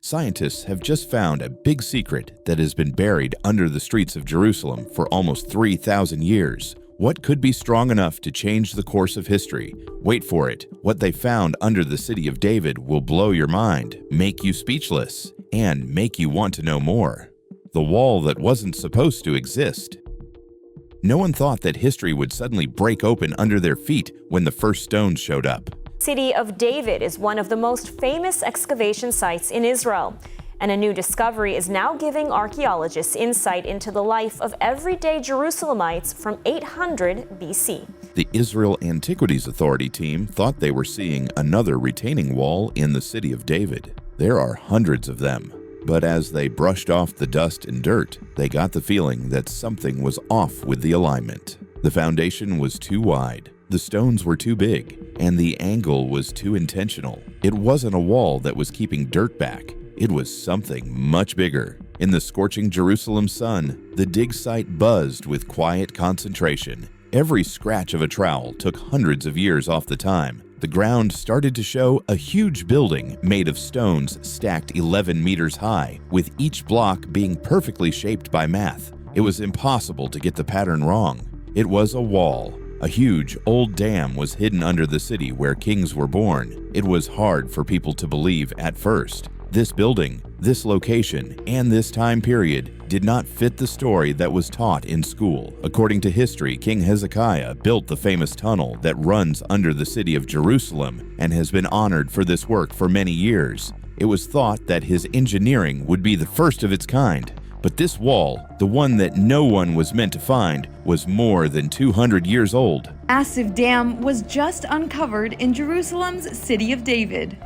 Scientists have just found a big secret that has been buried under the streets of Jerusalem for almost 3,000 years. What could be strong enough to change the course of history? Wait for it. What they found under the city of David will blow your mind, make you speechless, and make you want to know more. The wall that wasn't supposed to exist. No one thought that history would suddenly break open under their feet when the first stones showed up. City of David is one of the most famous excavation sites in Israel, and a new discovery is now giving archaeologists insight into the life of everyday Jerusalemites from 800 BC. The Israel Antiquities Authority team thought they were seeing another retaining wall in the city of David. There are hundreds of them, but as they brushed off the dust and dirt, they got the feeling that something was off with the alignment. The foundation was too wide, the stones were too big, and the angle was too intentional. It wasn't a wall that was keeping dirt back. It was something much bigger. In the scorching Jerusalem sun, the dig site buzzed with quiet concentration. Every scratch of a trowel took hundreds of years off the time. The ground started to show a huge building made of stones stacked 11 meters high, with each block being perfectly shaped by math. It was impossible to get the pattern wrong. It was a wall. A huge, old dam was hidden under the city where kings were born. It was hard for people to believe at first. This building, this location, and this time period did not fit the story that was taught in school. According to history, King Hezekiah built the famous tunnel that runs under the city of Jerusalem and has been honored for this work for many years. It was thought that his engineering would be the first of its kind. But this wall, the one that no one was meant to find, was more than 200 years old. Massive dam was just uncovered in Jerusalem's City of David.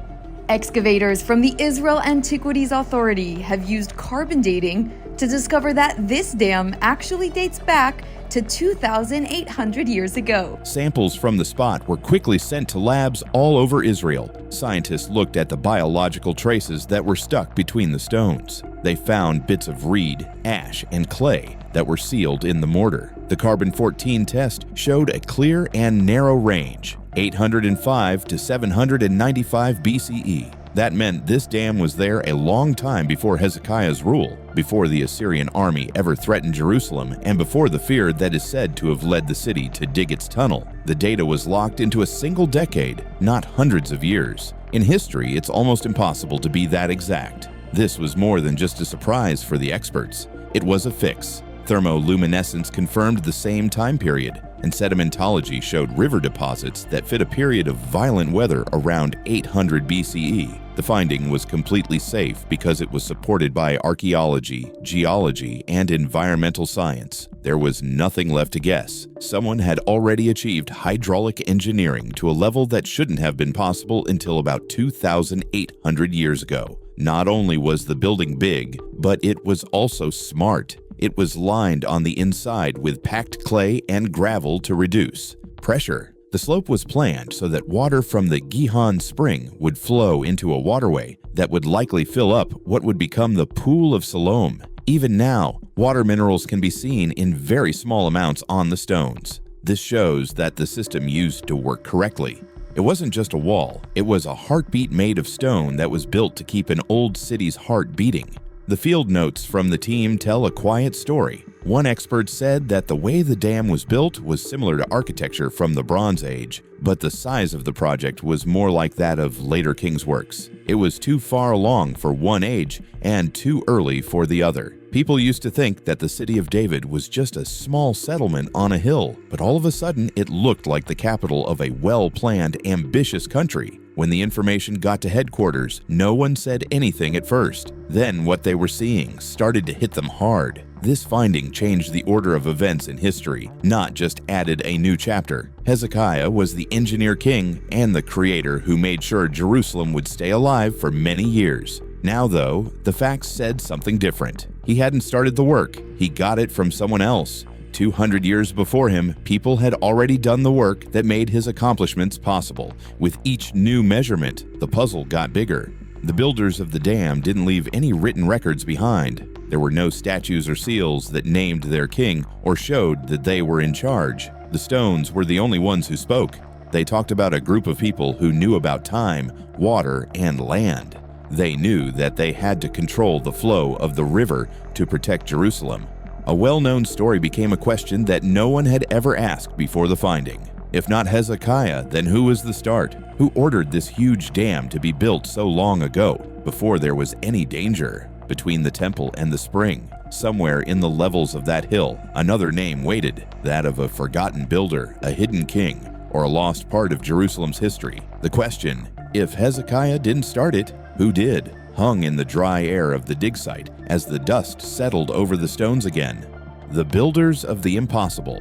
Excavators from the Israel Antiquities Authority have used carbon dating to discover that this dam actually dates back to 2,800 years ago. Samples from the spot were quickly sent to labs all over Israel. Scientists looked at the biological traces that were stuck between the stones. They found bits of reed, ash, and clay that were sealed in the mortar. The carbon-14 test showed a clear and narrow range, 805 to 795 BCE. That meant this dam was there a long time before Hezekiah's rule, before the Assyrian army ever threatened Jerusalem, and before the fear that is said to have led the city to dig its tunnel. The data was locked into a single decade, not hundreds of years. In history, it's almost impossible to be that exact. This was more than just a surprise for the experts. It was a fix. Thermoluminescence confirmed the same time period, and sedimentology showed river deposits that fit a period of violent weather around 800 BCE. The finding was completely safe because it was supported by archaeology, geology, and environmental science. There was nothing left to guess. Someone had already achieved hydraulic engineering to a level that shouldn't have been possible until about 2,800 years ago. Not only was the building big, but it was also smart. It was lined on the inside with packed clay and gravel to reduce pressure. The slope was planned so that water from the Gihon spring would flow into a waterway that would likely fill up what would become the Pool of Siloam. Even now, water minerals can be seen in very small amounts on the stones. This shows that the system used to work correctly. It wasn't just a wall, it was a heartbeat made of stone that was built to keep an old city's heart beating. The field notes from the team tell a quiet story. One expert said that the way the dam was built was similar to architecture from the Bronze Age, but the size of the project was more like that of later kings' works. It was too far along for one age and too early for the other. People used to think that the city of David was just a small settlement on a hill, but all of a sudden it looked like the capital of a well-planned, ambitious country. When the information got to headquarters, no one said anything at first. Then what they were seeing started to hit them hard. This finding changed the order of events in history, not just added a new chapter. Hezekiah was the engineer king and the creator who made sure Jerusalem would stay alive for many years. Now, though, the facts said something different. He hadn't started the work, he got it from someone else. 200 years before him, people had already done the work that made his accomplishments possible. With each new measurement, the puzzle got bigger. The builders of the dam didn't leave any written records behind. There were no statues or seals that named their king or showed that they were in charge. The stones were the only ones who spoke. They talked about a group of people who knew about time, water, and land. They knew that they had to control the flow of the river to protect Jerusalem. A well-known story became a question that no one had ever asked before the finding. If not Hezekiah, then who was the start? Who ordered this huge dam to be built so long ago, before there was any danger? Between the temple and the spring, somewhere in the levels of that hill, another name waited, that of a forgotten builder, a hidden king, or a lost part of Jerusalem's history. The question, if Hezekiah didn't start it, who did? Hung in the dry air of the dig site as the dust settled over the stones again. The builders of the impossible.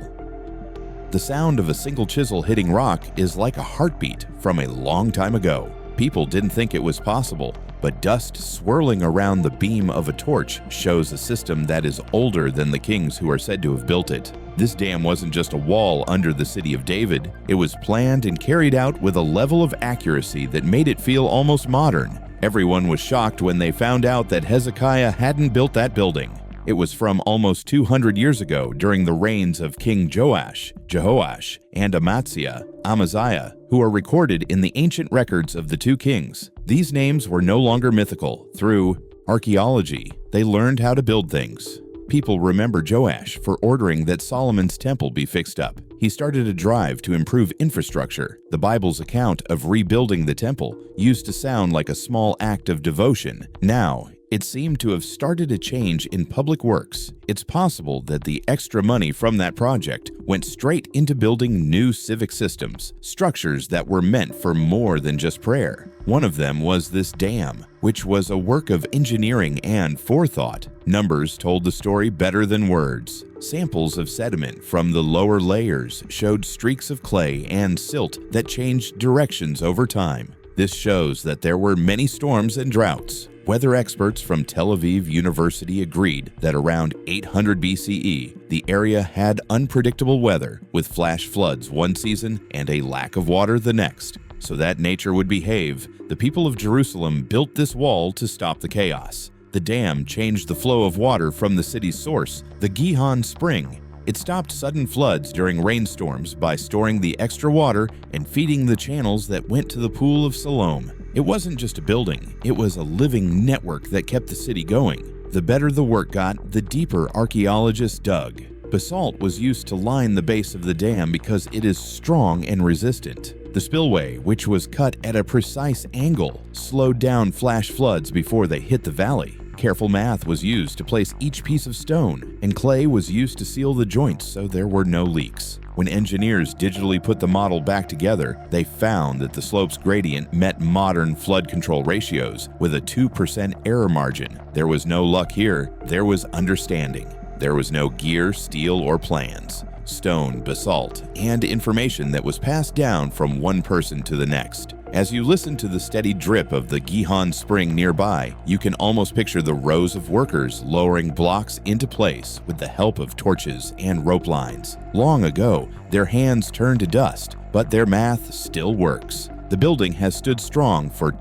The sound of a single chisel hitting rock is like a heartbeat from a long time ago. People didn't think it was possible, but dust swirling around the beam of a torch shows a system that is older than the kings who are said to have built it. This dam wasn't just a wall under the city of David. It was planned and carried out with a level of accuracy that made it feel almost modern. Everyone was shocked when they found out that Hezekiah hadn't built that building. It was from almost 200 years ago during the reigns of King Joash, Jehoash, and Amaziah, who are recorded in the ancient records of the two kings. These names were no longer mythical. Through archaeology, they learned how to build things. People remember Joash for ordering that Solomon's temple be fixed up. He started a drive to improve infrastructure. The Bible's account of rebuilding the temple used to sound like a small act of devotion. Now, it seemed to have started a change in public works. It's possible that the extra money from that project went straight into building new civic systems, structures that were meant for more than just prayer. One of them was this dam, which was a work of engineering and forethought. Numbers told the story better than words. Samples of sediment from the lower layers showed streaks of clay and silt that changed directions over time. This shows that there were many storms and droughts. Weather experts from Tel Aviv University agreed that around 800 BCE, the area had unpredictable weather, with flash floods one season and a lack of water the next. So that nature would behave, the people of Jerusalem built this wall to stop the chaos. The dam changed the flow of water from the city's source, the Gihon Spring. It stopped sudden floods during rainstorms by storing the extra water and feeding the channels that went to the Pool of Siloam. It wasn't just a building, it was a living network that kept the city going. The better the work got, the deeper archaeologists dug. Basalt was used to line the base of the dam because it is strong and resistant. The spillway, which was cut at a precise angle, slowed down flash floods before they hit the valley. Careful math was used to place each piece of stone, and clay was used to seal the joints so there were no leaks. When engineers digitally put the model back together, they found that the slope's gradient met modern flood control ratios with a 2% error margin. There was no luck here, there was understanding. There was no gear, steel, or plans. Stone, basalt, and information that was passed down from one person to the next. As you listen to the steady drip of the Gihon Spring nearby, you can almost picture the rows of workers lowering blocks into place with the help of torches and rope lines. Long ago, their hands turned to dust, but their math still works. The building has stood strong for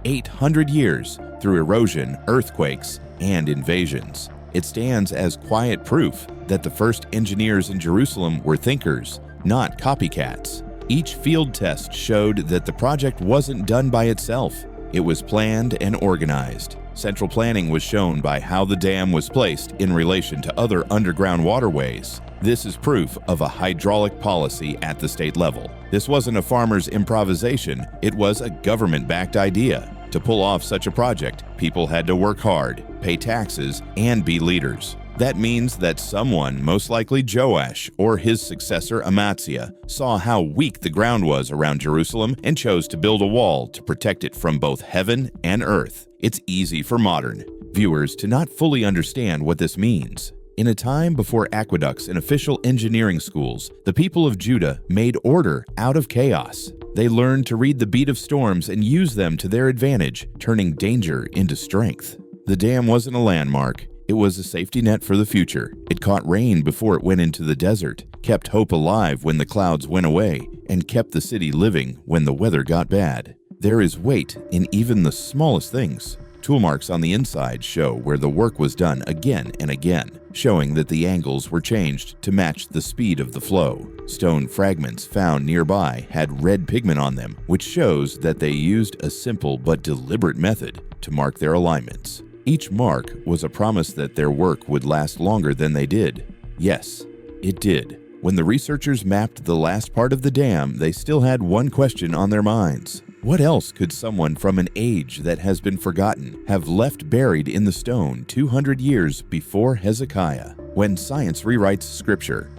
800 years through erosion, earthquakes, and invasions. It stands as quiet proof that the first engineers in Jerusalem were thinkers, not copycats. Each field test showed that the project wasn't done by itself. It was planned and organized. Central planning was shown by how the dam was placed in relation to other underground waterways. This is proof of a hydraulic policy at the state level. This wasn't a farmer's improvisation, it was a government-backed idea. To pull off such a project, people had to work hard, pay taxes, and be leaders. That means that someone, most likely Joash or his successor Amaziah, saw how weak the ground was around Jerusalem and chose to build a wall to protect it from both heaven and earth. It's easy for modern viewers to not fully understand what this means. In a time before aqueducts and official engineering schools, the people of Judah made order out of chaos. They learned to read the beat of storms and use them to their advantage, turning danger into strength. The dam wasn't a landmark. It was a safety net for the future. It caught rain before it went into the desert, kept hope alive when the clouds went away, and kept the city living when the weather got bad. There is weight in even the smallest things. Tool marks on the inside show where the work was done again and again, showing that the angles were changed to match the speed of the flow. Stone fragments found nearby had red pigment on them, which shows that they used a simple but deliberate method to mark their alignments. Each mark was a promise that their work would last longer than they did. Yes, it did. When the researchers mapped the last part of the dam, they still had one question on their minds. What else could someone from an age that has been forgotten have left buried in the stone 200 years before Hezekiah, when science rewrites scripture?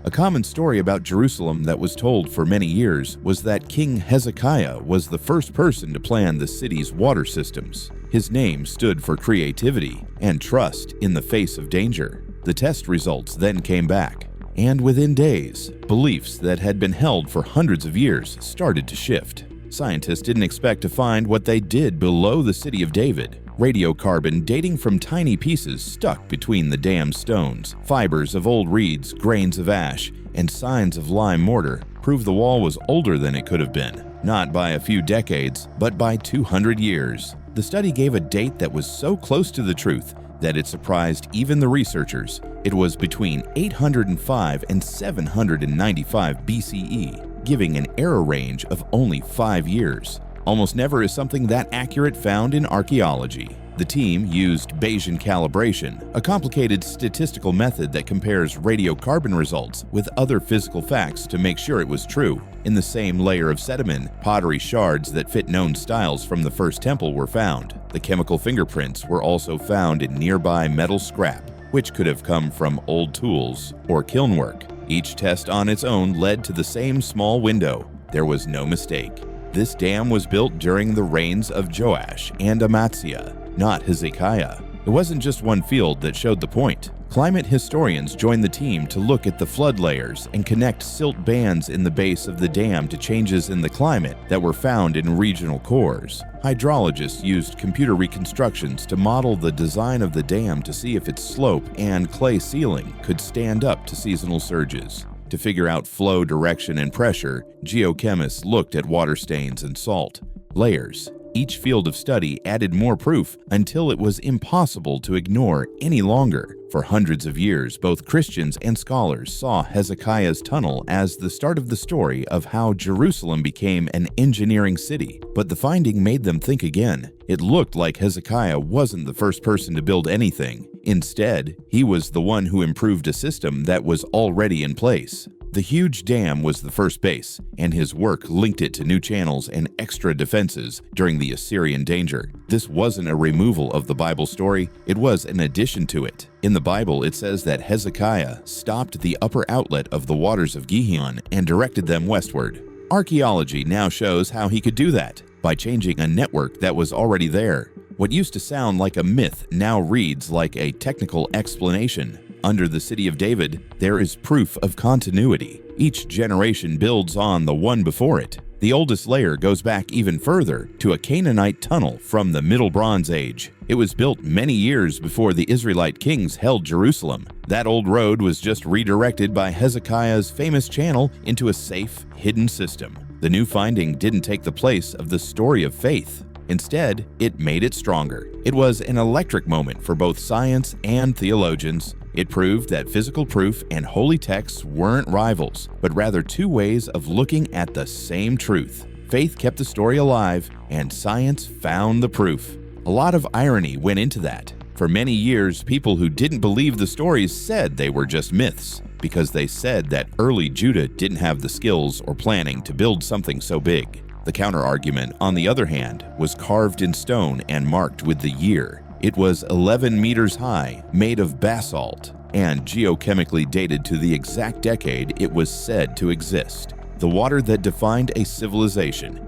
A common story about Jerusalem that was told for many years was that King Hezekiah was the first person to plan the city's water systems. His name stood for creativity and trust in the face of danger. The test results then came back, and within days, beliefs that had been held for hundreds of years started to shift. Scientists didn't expect to find what they did below the city of David. Radiocarbon dating from tiny pieces stuck between the dam stones, fibers of old reeds, grains of ash, and signs of lime mortar prove the wall was older than it could have been, not by a few decades, but by 200 years. The study gave a date that was so close to the truth that it surprised even the researchers. It was between 805 and 795 BCE, giving an error range of only 5 years. Almost never is something that accurate found in archaeology. The team used Bayesian calibration, a complicated statistical method that compares radiocarbon results with other physical facts to make sure it was true. In the same layer of sediment, pottery shards that fit known styles from the first temple were found. The chemical fingerprints were also found in nearby metal scrap, which could have come from old tools or kiln work. Each test on its own led to the same small window. There was no mistake. This dam was built during the reigns of Joash and Amaziah, not Hezekiah. It wasn't just one field that showed the point. Climate historians joined the team to look at the flood layers and connect silt bands in the base of the dam to changes in the climate that were found in regional cores. Hydrologists used computer reconstructions to model the design of the dam to see if its slope and clay ceiling could stand up to seasonal surges. To figure out flow direction and pressure, geochemists looked at water stains and salt layers. Each field of study added more proof until it was impossible to ignore any longer. For hundreds of years, both Christians and scholars saw Hezekiah's tunnel as the start of the story of how Jerusalem became an engineering city. But the finding made them think again. It looked like Hezekiah wasn't the first person to build anything. Instead, he was the one who improved a system that was already in place. The huge dam was the first base, and his work linked it to new channels and extra defenses during the Assyrian danger. This wasn't a removal of the Bible story, it was an addition to it. In the Bible, it says that Hezekiah stopped the upper outlet of the waters of Gihon and directed them westward. Archaeology now shows how he could do that, by changing a network that was already there. What used to sound like a myth now reads like a technical explanation. Under the city of David, there is proof of continuity. Each generation builds on the one before it. The oldest layer goes back even further to a Canaanite tunnel from the Middle Bronze Age. It was built many years before the Israelite kings held Jerusalem. That old road was just redirected by Hezekiah's famous channel into a safe, hidden system. The new finding didn't take the place of the story of faith. Instead, it made it stronger. It was an electric moment for both science and theologians. It proved that physical proof and holy texts weren't rivals, but rather two ways of looking at the same truth. Faith kept the story alive, and science found the proof. A lot of irony went into that. For many years, people who didn't believe the stories said they were just myths, because they said that early Judah didn't have the skills or planning to build something so big. The counter-argument, on the other hand, was carved in stone and marked with the year. It was 11 meters high, made of basalt, and geochemically dated to the exact decade it was said to exist. The water that defined a civilization.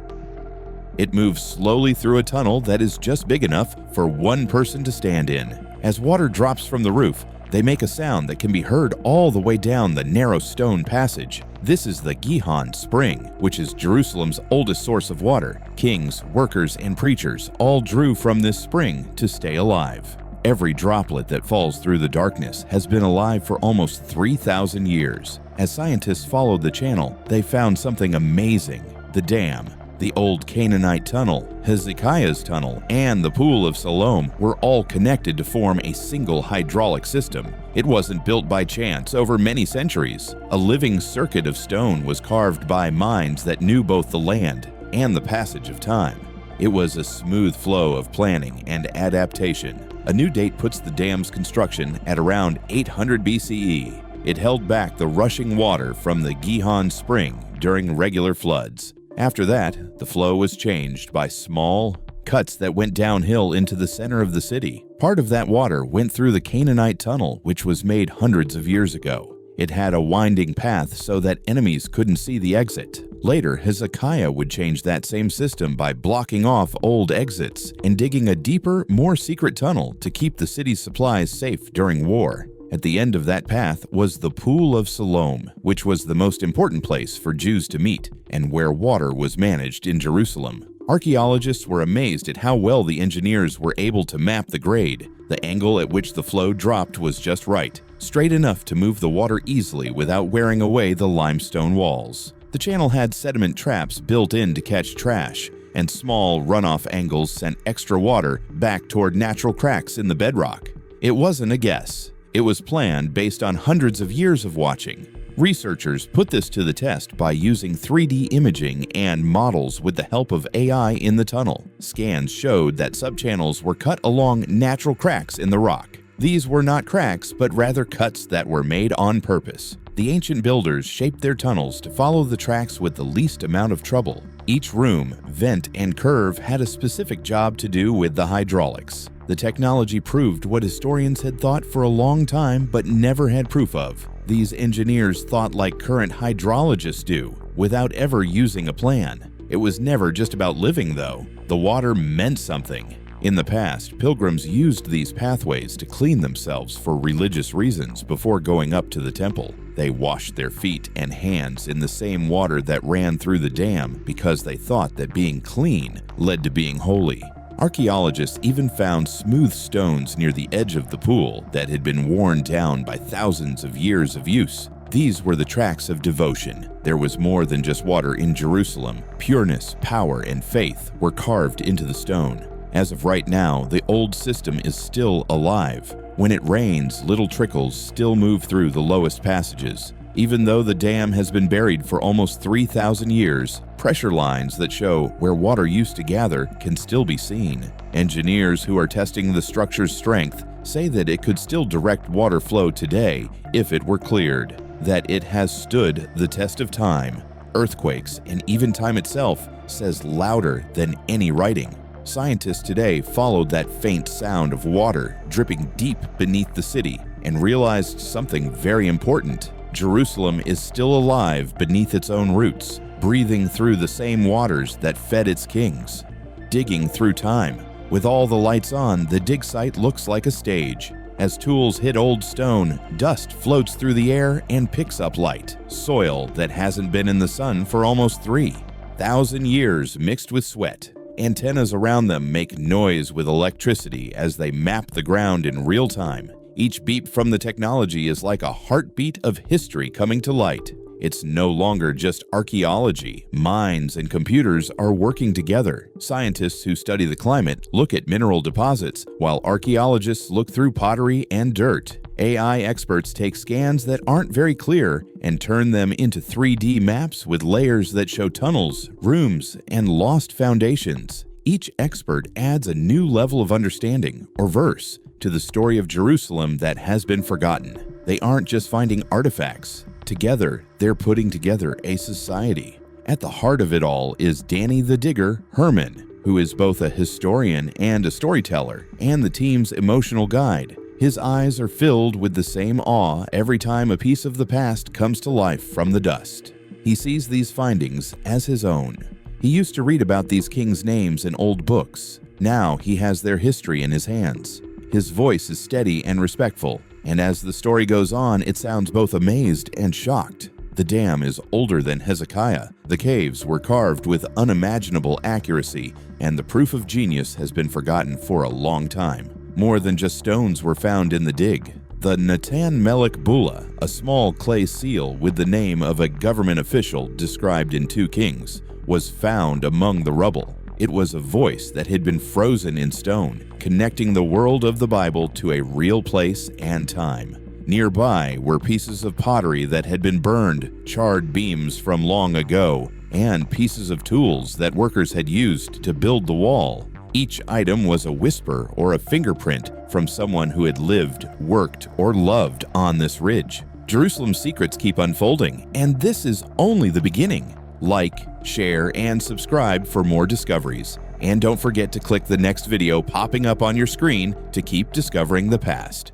It moves slowly through a tunnel that is just big enough for one person to stand in. As water drops from the roof, they make a sound that can be heard all the way down the narrow stone passage. This is the Gihon Spring, which is Jerusalem's oldest source of water. Kings, workers, and preachers all drew from this spring to stay alive. Every droplet that falls through the darkness has been alive for almost 3,000 years. As scientists followed the channel, they found something amazing. The dam, The old Canaanite tunnel, Hezekiah's tunnel, and the Pool of Siloam were all connected to form a single hydraulic system. It wasn't built by chance over many centuries. A living circuit of stone was carved by minds that knew both the land and the passage of time. It was a smooth flow of planning and adaptation. A new date puts the dam's construction at around 800 BCE. It held back the rushing water from the Gihon Spring during regular floods. After that, the flow was changed by small cuts that went downhill into the center of the city. Part of that water went through the Canaanite tunnel, which was made hundreds of years ago. It had a winding path so that enemies couldn't see the exit. Later, Hezekiah would change that same system by blocking off old exits and digging a deeper, more secret tunnel to keep the city's supplies safe during war. At the end of that path was the Pool of Siloam, which was the most important place for Jews to meet and where water was managed in Jerusalem. Archaeologists were amazed at how well the engineers were able to map the grade. The angle at which the flow dropped was just right, straight enough to move the water easily without wearing away the limestone walls. The channel had sediment traps built in to catch trash, and small runoff angles sent extra water back toward natural cracks in the bedrock. It wasn't a guess. It was planned based on hundreds of years of watching. Researchers put this to the test by using 3D imaging and models with the help of AI in the tunnel. Scans showed that subchannels were cut along natural cracks in the rock. These were not cracks, but rather cuts that were made on purpose. The ancient builders shaped their tunnels to follow the tracks with the least amount of trouble. Each room, vent, and curve had a specific job to do with the hydraulics. The technology proved what historians had thought for a long time but never had proof of. These engineers thought like current hydrologists do, without ever using a plan. It was never just about living, though. The water meant something. In the past, pilgrims used these pathways to clean themselves for religious reasons before going up to the temple. They washed their feet and hands in the same water that ran through the dam because they thought that being clean led to being holy. Archaeologists even found smooth stones near the edge of the pool that had been worn down by thousands of years of use. These were the tracks of devotion. There was more than just water in Jerusalem. Pureness, power, and faith were carved into the stone. As of right now, the old system is still alive. When it rains, little trickles still move through the lowest passages. Even though the dam has been buried for almost 3,000 years, pressure lines that show where water used to gather can still be seen. Engineers who are testing the structure's strength say that it could still direct water flow today if it were cleared, that it has stood the test of time. Earthquakes, and even time itself, says louder than any writing. Scientists today followed that faint sound of water dripping deep beneath the city and realized something very important. Jerusalem is still alive beneath its own roots, breathing through the same waters that fed its kings. Digging through time. With all the lights on, the dig site looks like a stage. As tools hit old stone, dust floats through the air and picks up light, soil that hasn't been in the sun for almost 3,000 years mixed with sweat. Antennas around them make noise with electricity as they map the ground in real time. Each beep from the technology is like a heartbeat of history coming to light. It's no longer just archaeology. Minds and computers are working together. Scientists who study the climate look at mineral deposits, while archaeologists look through pottery and dirt. AI experts take scans that aren't very clear and turn them into 3D maps with layers that show tunnels, rooms, and lost foundations. Each expert adds a new level of understanding, or verse, to the story of Jerusalem that has been forgotten. They aren't just finding artifacts. Together, they're putting together a society. At the heart of it all is Danny the Digger Herman, who is both a historian and a storyteller, and the team's emotional guide. His eyes are filled with the same awe every time a piece of the past comes to life from the dust. He sees these findings as his own. He used to read about these kings' names in old books. Now he has their history in his hands. His voice is steady and respectful, and as the story goes on, it sounds both amazed and shocked. The dam is older than Hezekiah. The caves were carved with unimaginable accuracy, and the proof of genius has been forgotten for a long time. More than just stones were found in the dig. The Natan Melech Bulla, a small clay seal with the name of a government official described in 2 Kings, was found among the rubble. It was a voice that had been frozen in stone, connecting the world of the Bible to a real place and time. Nearby were pieces of pottery that had been burned, charred beams from long ago, and pieces of tools that workers had used to build the wall. Each item was a whisper or a fingerprint from someone who had lived, worked, or loved on this ridge. Jerusalem's secrets keep unfolding, and this is only the beginning. Like, share, and subscribe for more discoveries. And don't forget to click the next video popping up on your screen to keep discovering the past.